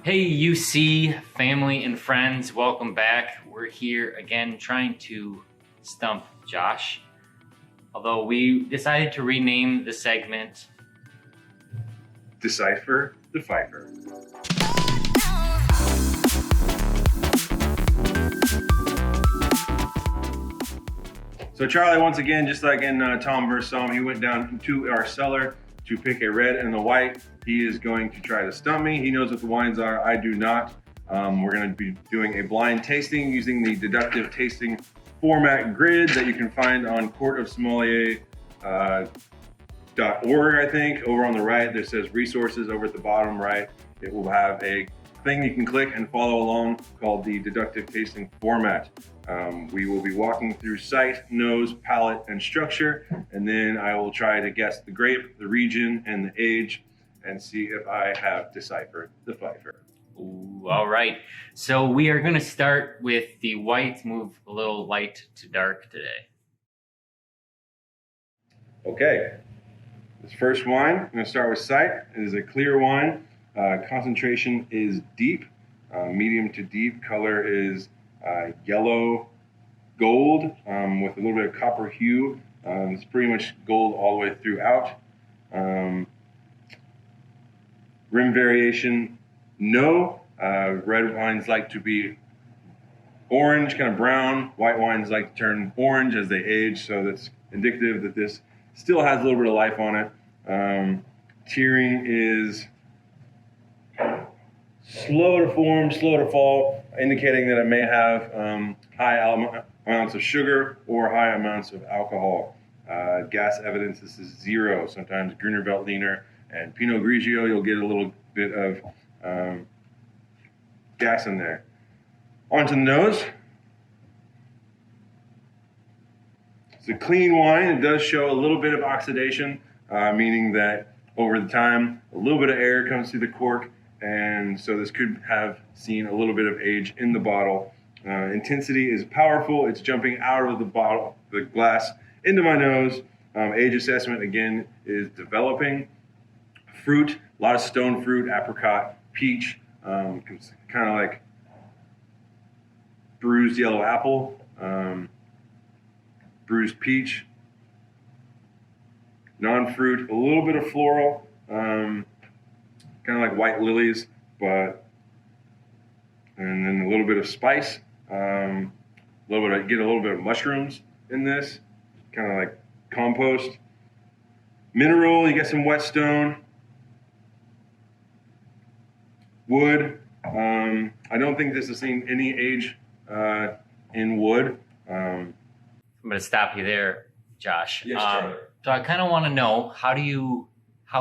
Hey UC family and friends, welcome back. We're here again trying to stump Josh. Although we decided to rename the segment Decipher the Pfeiffer. So Charlie, once again, just like in Tom vs. Somm, he went down to our cellar to pick a red and a white. He is going to try to stump me. He knows what the wines are. I do not. We're going to be doing a blind tasting using the deductive tasting format grid that you can find on courtofsommelier.org, I think. Over on the right, there says resources. Over at the bottom right, it will have a thing you can click and follow along called the deductive tasting format. We will be walking through sight, nose, palate, and structure, and then I will try to guess the grape, the region, and the age, and see if I have deciphered the Pfeiffer. Ooh, all right. So we are going to start with the white, move a little light to dark today. Okay, this first wine, I'm going to start with sight. It is a clear wine. Concentration is deep, medium to deep. Color is yellow gold with a little bit of copper hue. It's pretty much gold all the way throughout. Rim variation, no. Red wines like to be orange, kind of brown. White wines like to turn orange as they age, so that's indicative that this still has a little bit of life on it. Tearing is slow to form, slow to fall, indicating that it may have high amounts of sugar or high amounts of alcohol. Gas evidence, this is 0. Sometimes Grüner Veltliner and Pinot Grigio, you'll get a little bit of gas in there. Onto the nose. It's a clean wine. It does show a little bit of oxidation, meaning that over the time, a little bit of air comes through the cork, and so this could have seen a little bit of age in the bottle. Intensity is powerful. It's jumping out of the bottle, the glass, into my nose. Age assessment, again, is developing. Fruit, a lot of stone fruit, apricot, peach, kind of like bruised yellow apple, bruised peach, non-fruit, a little bit of floral, kind of like white lilies, and then a little bit of spice, get a little bit of mushrooms in this, kind of like compost. Mineral, you get some whetstone. Wood, I don't think this has seen any age in wood. I'm going to stop you there, Josh. Yes, Charlie. So I kind of want to know, how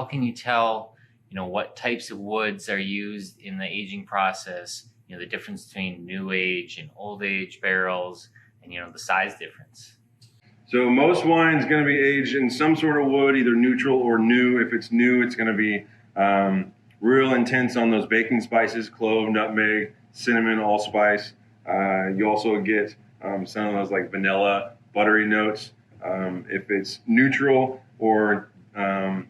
can you tell, what types of woods are used in the aging process, the difference between new age and old age barrels, and, the size difference? So most wine's going to be aged in some sort of wood, either neutral or new. If it's new, it's going to be real intense on those baking spices, clove, nutmeg, cinnamon, allspice. You also get some of those like vanilla, buttery notes. If it's neutral or kind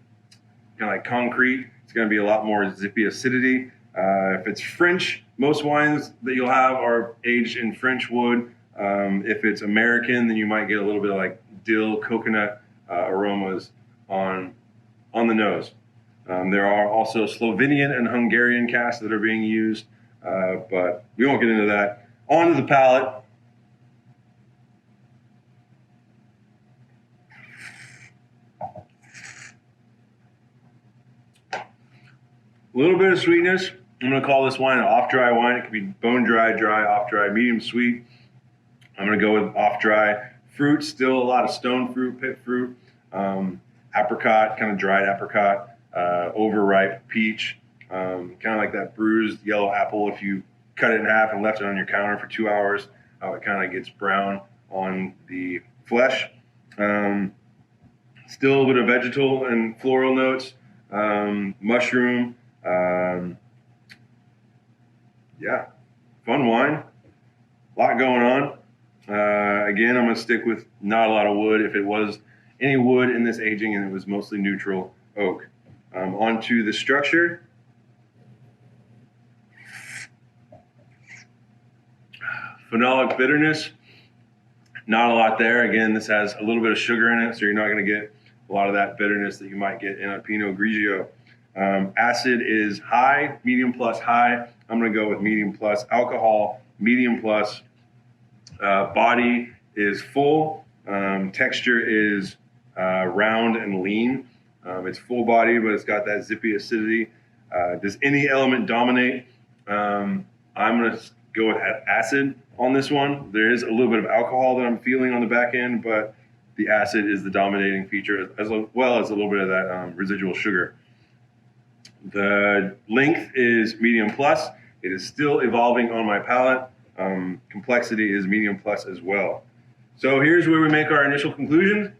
of like concrete, it's going to be a lot more zippy acidity. If it's French, most wines that you'll have are aged in French wood. If it's American, then you might get a little bit of like dill, coconut aromas on the nose. There are also Slovenian and Hungarian casks that are being used, but we won't get into that. On to the palate. A little bit of sweetness. I'm going to call this wine an off-dry wine. It could be bone dry, dry, off-dry, medium sweet. I'm going to go with off-dry. Fruit, still a lot of stone fruit, pit fruit, apricot, kind of dried apricot. Overripe peach, kind of like that bruised yellow apple. If you cut it in half and left it on your counter for 2 hours, it kind of gets brown on the flesh. Still a little bit of vegetal and floral notes, mushroom. Yeah, fun wine. A lot going on. Again, I'm going to stick with not a lot of wood. If it was any wood in this aging and it was mostly neutral, oak. Onto the structure. Phenolic bitterness, not a lot there. Again, this has a little bit of sugar in it, so you're not going to get a lot of that bitterness that you might get in a Pinot Grigio. Acid is high, medium plus high. I'm going to go with medium plus. Alcohol, medium plus. Body is full. Texture is round and lean. It's full body, but it's got that zippy acidity. Does any element dominate? I'm going to go with acid on this one. There is a little bit of alcohol that I'm feeling on the back end, but the acid is the dominating feature, as well as a little bit of that residual sugar. The length is medium plus. It is still evolving on my palate. Complexity is medium plus as well. So here's where we make our initial conclusions.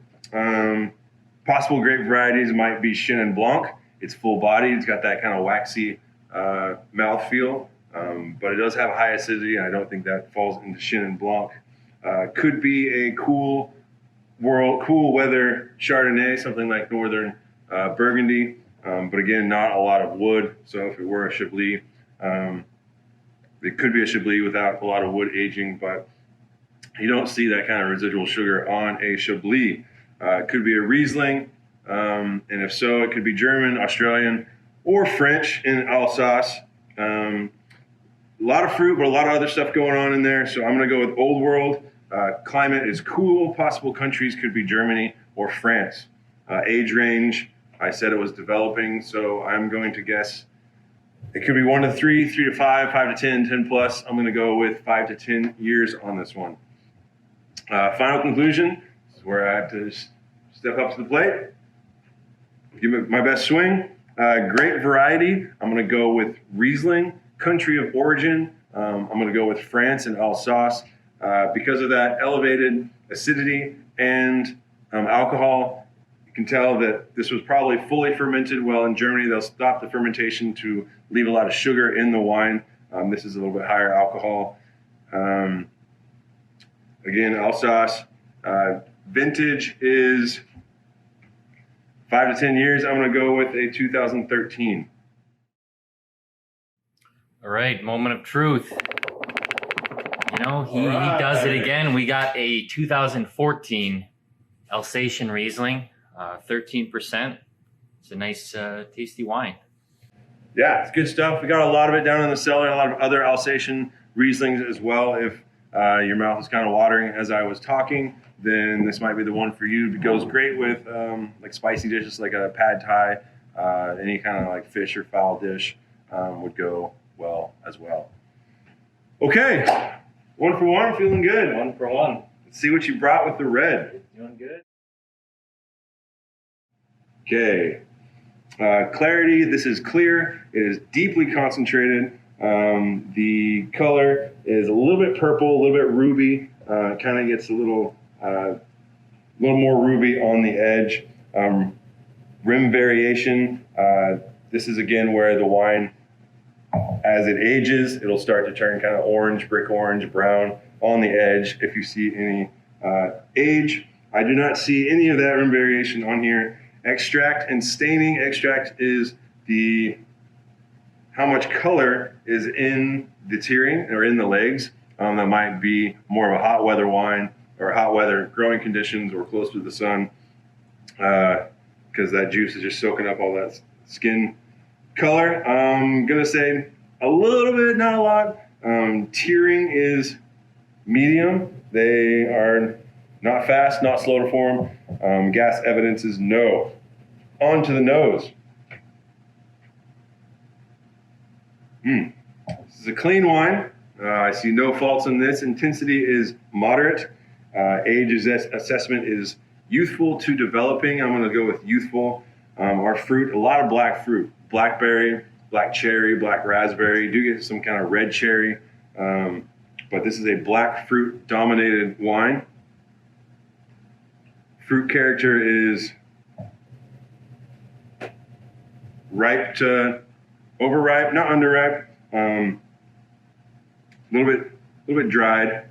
Possible grape varieties might be Chenin Blanc. It's full bodied. It's got that kind of waxy mouthfeel, but it does have high acidity, and I don't think that falls into Chenin Blanc. Could be a cool weather Chardonnay, something like Northern Burgundy, but again, not a lot of wood. So if it were a Chablis, it could be a Chablis without a lot of wood aging, but you don't see that kind of residual sugar on a Chablis. It could be a Riesling, and if so, it could be German, Australian, or French in Alsace. A lot of fruit, but a lot of other stuff going on in there. So I'm going to go with Old World. Climate is cool. Possible countries could be Germany or France. Age range, I said it was developing, so I'm going to guess it could be 1 to 3, 3 to 5, 5 to 10, 10 plus. I'm going to go with 5 to 10 years on this one. Final conclusion. This is where I have to step up to the plate, give it my best swing. Grape variety, I'm going to go with Riesling. Country of origin, I'm going to go with France and Alsace. Because of that elevated acidity and alcohol, you can tell that this was probably fully fermented. Well, in Germany, they'll stop the fermentation to leave a lot of sugar in the wine. This is a little bit higher alcohol. Again, Alsace. Vintage is 5 to 10 years. I'm going to go with a 2013. All right, moment of truth. You know, he does it again. We got a 2014 Alsatian Riesling, 13%. It's a nice, tasty wine. Yeah, it's good stuff. We got a lot of it down in the cellar, a lot of other Alsatian Rieslings as well. If your mouth is kind of watering as I was talking, then this might be the one for you. It goes great with like spicy dishes like a pad thai, any kind of like fish or fowl dish would go well as well. Okay, 1 for 1, feeling good. 1 for 1. Let's see what you brought with the red. Doing good. Okay, clarity, this is clear. It is deeply concentrated. The color is a little bit purple, a little bit ruby. Kind of gets a little more ruby on the edge. Rim variation. This is again where the wine, as it ages, it'll start to turn kind of orange, brick orange, brown on the edge. If you see any age, I do not see any of that rim variation on here. Extract and staining. Extract is how much color is in the tearing or in the legs. That might be more of a hot weather wine or hot weather growing conditions or close to the sun, because that juice is just soaking up all that skin color. I'm gonna say a little bit, not a lot. Tearing is medium. They are not fast, not slow to form. Gas evidence is no. On to the nose. This is a clean wine. I see no faults in this. Intensity is moderate. Age assessment is youthful to developing. I'm going to go with youthful. Our fruit, a lot of black fruit. Blackberry, black cherry, black raspberry. You do get some kind of red cherry. But this is a black fruit dominated wine. Fruit character is ripe to overripe, not underripe. A little bit dried.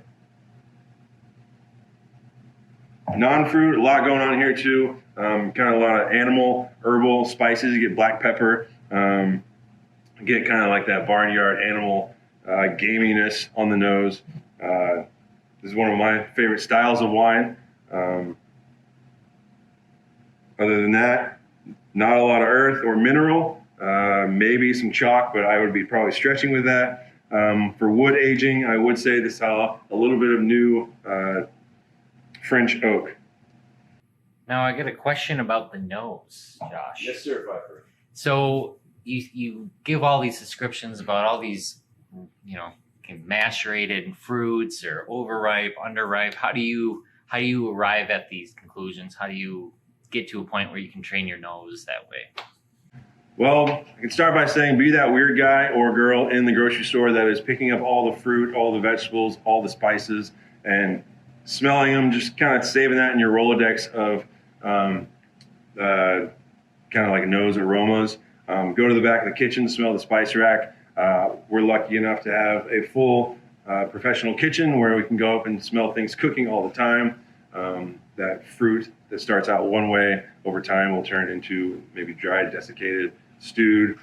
Non-fruit, a lot going on here too. Kind of a lot of animal, herbal, spices. You get black pepper. Get kind of like that barnyard animal gaminess on the nose. This is one of my favorite styles of wine. Other than that, not a lot of earth or mineral, maybe some chalk, but I would be probably stretching with that. For wood aging, I would say this saw a little bit of new French oak. Now I got a question about the nose, Josh. Yes, sir, Pfeiffer. So you give all these descriptions about all these, macerated fruits or overripe, underripe. How do you arrive at these conclusions? How do you get to a point where you can train your nose that way? Well, I can start by saying be that weird guy or girl in the grocery store that is picking up all the fruit, all the vegetables, all the spices, and smelling them, just kind of saving that in your Rolodex of kind of like nose aromas. Go to the back of the kitchen, smell the spice rack. We're lucky enough to have a full professional kitchen where we can go up and smell things cooking all the time. That fruit that starts out one way over time will turn into maybe dried, desiccated, stewed.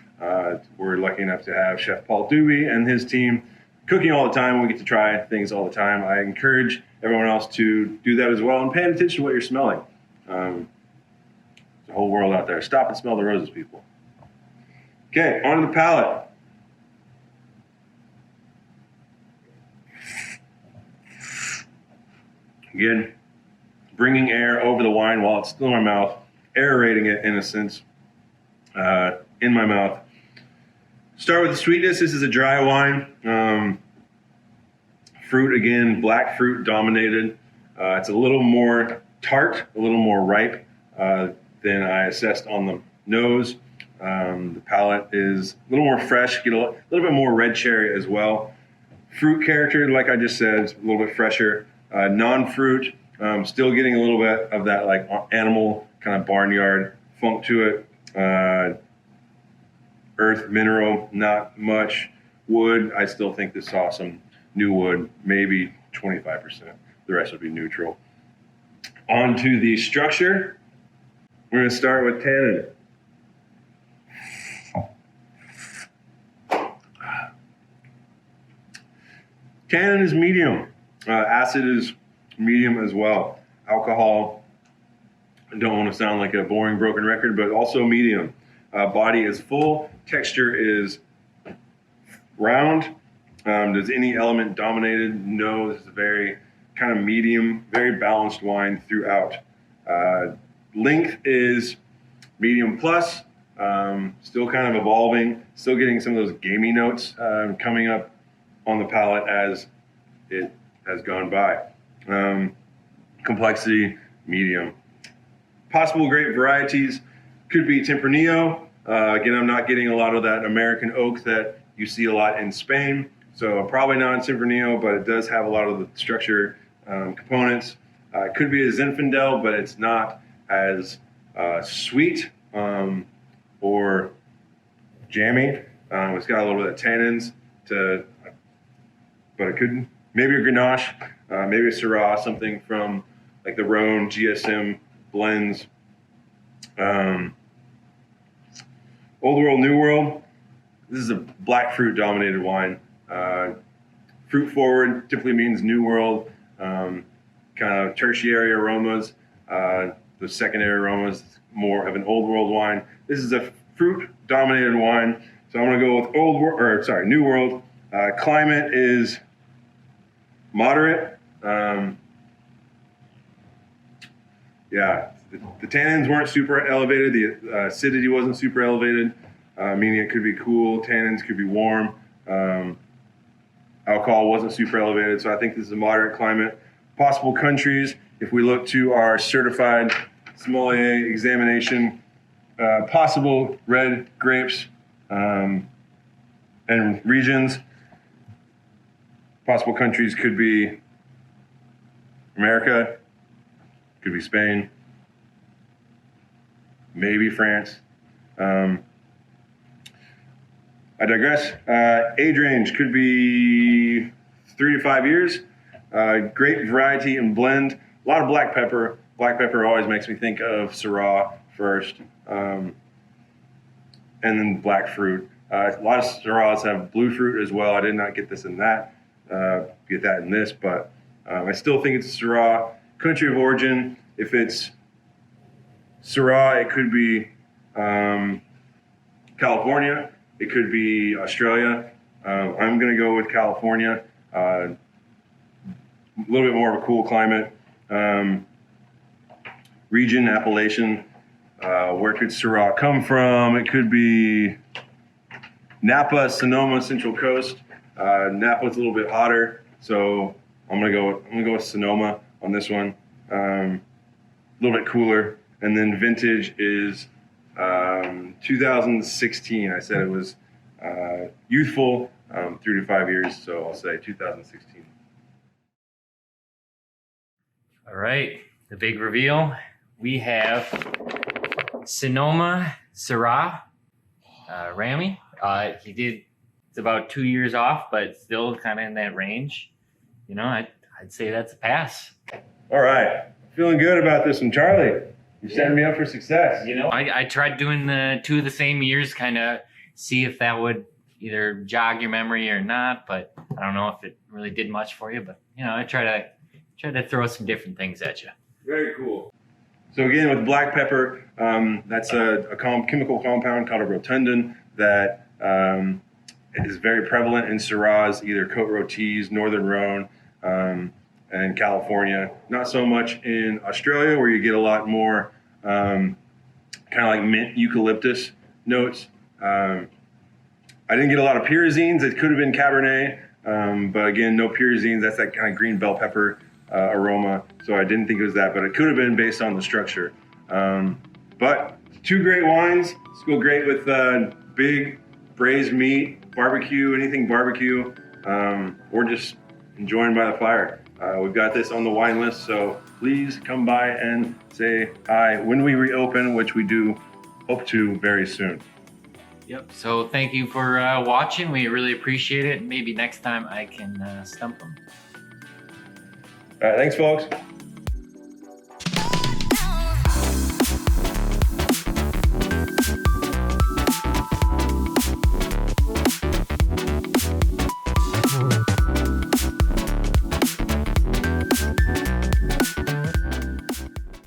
We're lucky enough to have Chef Paul Dewey and his team cooking all the time. We get to try things all the time. I encourage everyone else to do that as well and pay attention to what you're smelling. There's a whole world out there. Stop and smell the roses, people. Okay, on to the palate. Again, bringing air over the wine while it's still in my mouth, aerating it in a sense in my mouth. Start with the sweetness. This is a dry wine. Fruit, again, black fruit dominated. It's a little more tart, a little more ripe than I assessed on the nose. The palate is a little more fresh, get a little bit more red cherry as well. Fruit character, like I just said, is a little bit fresher. Non-fruit, still getting a little bit of that like animal kind of barnyard funk to it. Earth, mineral, not much. Wood, I still think this saw some new wood, maybe 25%. The rest would be neutral. On to the structure. We're going to start with tannin. Tannin is medium. Acid is medium as well. Alcohol, I don't want to sound like a boring broken record, but also medium. Body is full. Texture is round. Does any element dominated? No, this is a very kind of medium, very balanced wine throughout. Length is medium plus. Still kind of evolving. Still getting some of those gamey notes coming up on the palate as it has gone by. Complexity, medium. Possible grape varieties could be Tempranillo. Again, I'm not getting a lot of that American oak that you see a lot in Spain. So probably not Tempranillo, but it does have a lot of the structure components. It could be a Zinfandel, but it's not as sweet or jammy. It's got a little bit of tannins but it couldn't. Maybe a Grenache, maybe a Syrah, something from like the Rhone GSM blends. Old World, New World. This is a black fruit dominated wine. Fruit forward typically means New World, kind of tertiary aromas. The secondary aromas more of an Old World wine. This is a fruit dominated wine. So I'm going to go with New World. Climate is moderate. The tannins weren't super elevated. The acidity wasn't super elevated, meaning it could be cool. Tannins could be warm. Alcohol wasn't super elevated, so I think this is a moderate climate. Possible countries, if we look to our certified sommelier examination, possible red grapes and regions. Possible countries could be America, could be Spain, maybe France. I digress. Age range could be 3 to 5 years. Great variety and blend. A lot of black pepper. Black pepper always makes me think of Syrah first, and then black fruit. A lot of Syrahs have blue fruit as well. I did not get this in that get that in this, but I still think it's a Syrah. Country of origin, if it's Syrah, it could be California, it could be Australia. I'm going to go with California. A little bit more of a cool climate. Region, appellation. Where could Syrah come from? It could be Napa, Sonoma, Central Coast. Napa's a little bit hotter, so I'm gonna go with Sonoma on this one. A little bit cooler, and then vintage is 2016. I said it was youthful, 3 to 5 years, so I'll say 2016. All right, the big reveal. We have Sonoma Syrah Rami. It's about 2 years off, but still kind of in that range. You know, I'd say that's a pass. All right, feeling good about this one, Charlie. You're setting me up for success. You know, I tried doing the 2 of the same years, kind of see if that would either jog your memory or not. But I don't know if it really did much for you. But you know, I try to throw some different things at you. Very cool. So again, with black pepper, that's a chemical compound called a rotundin that is very prevalent in Syrahs, either Côte Rôties, Northern Rhone, and California. Not so much in Australia, where you get a lot more kind of like mint eucalyptus notes. I didn't get a lot of pyrazines. It could have been Cabernet, but again, no pyrazines. That's that kind of green bell pepper aroma. So I didn't think it was that, but it could have been based on the structure. But 2 great wines. It's go great with big braised meat, barbecue, anything barbecue, or just enjoying by the fire. We've got this on the wine list, so please come by and say hi when we reopen, which we do hope to very soon. Yep. So thank you for watching. We really appreciate it. Maybe next time I can stump them. All right, thanks, folks.